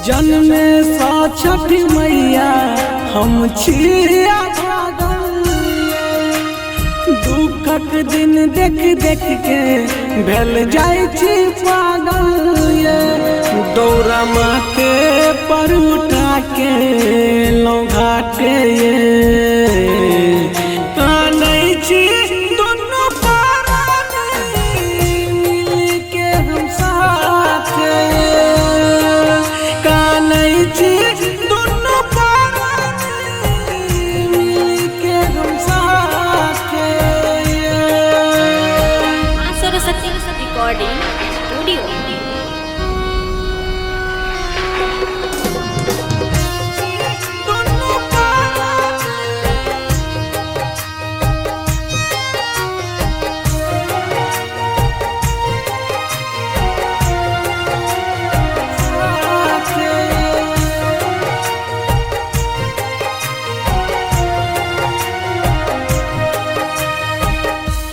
जन्मे सा छठ मैया हम छिया भागल, दुखक दिन देख देख के भेल जाय छी पागल। दौरा माथे पर उठा के लो घाटे कानै छी दोनों पारानी मिल के हम साथ कानै छी दोनों पारानी मिल के हम साथ। मां सरस्वती रिकॉर्डिंग स्टूडियो।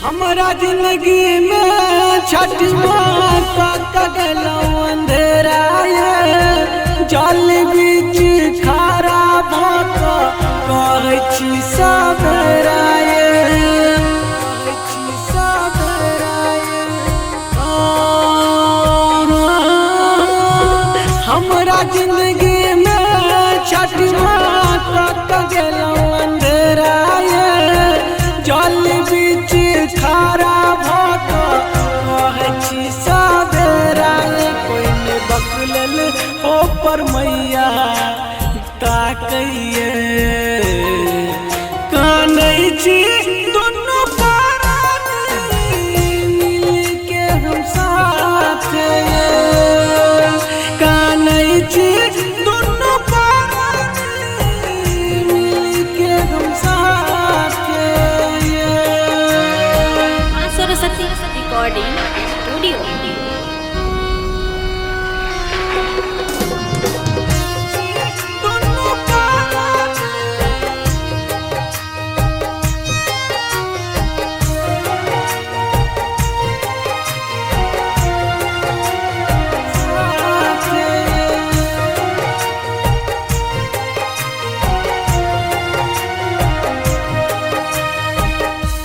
हमारा जिंदगी में छठ माता का गलो अंधेरा जल बीच खारा भात कहै छी सबेरा हमारा जिंदगी में छठ माता का गलो अंधेरा जल बीच खारा भात कहै छी सबेरा। कोई ने बकलल हो पर मैया ताकैये कानै छी दोनों पारानी मिल के हम साथ कानै छी दोनों पारानी मिल के हम साथ। Saraswati recording studio.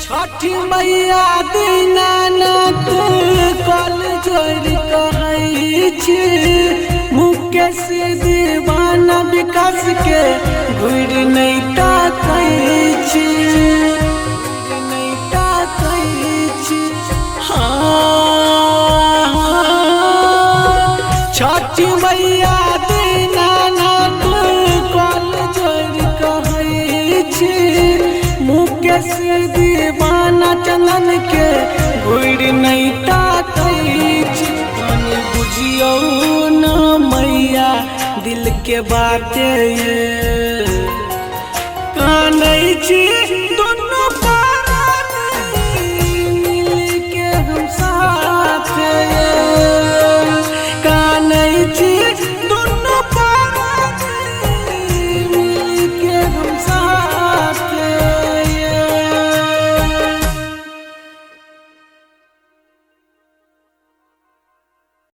छठी मैया दीनानाथ कल जोड़ कहै छी मुकेश दीवाना विकास के घुरि नहीं ताकै छी छठी मैया दीनानाथ कल जोड़ कहै छी मुकेश दीवाना चंदन के घुरि नहीं ताकै छी। बुझियौ न मैया दिल के बात कानै छी दोनों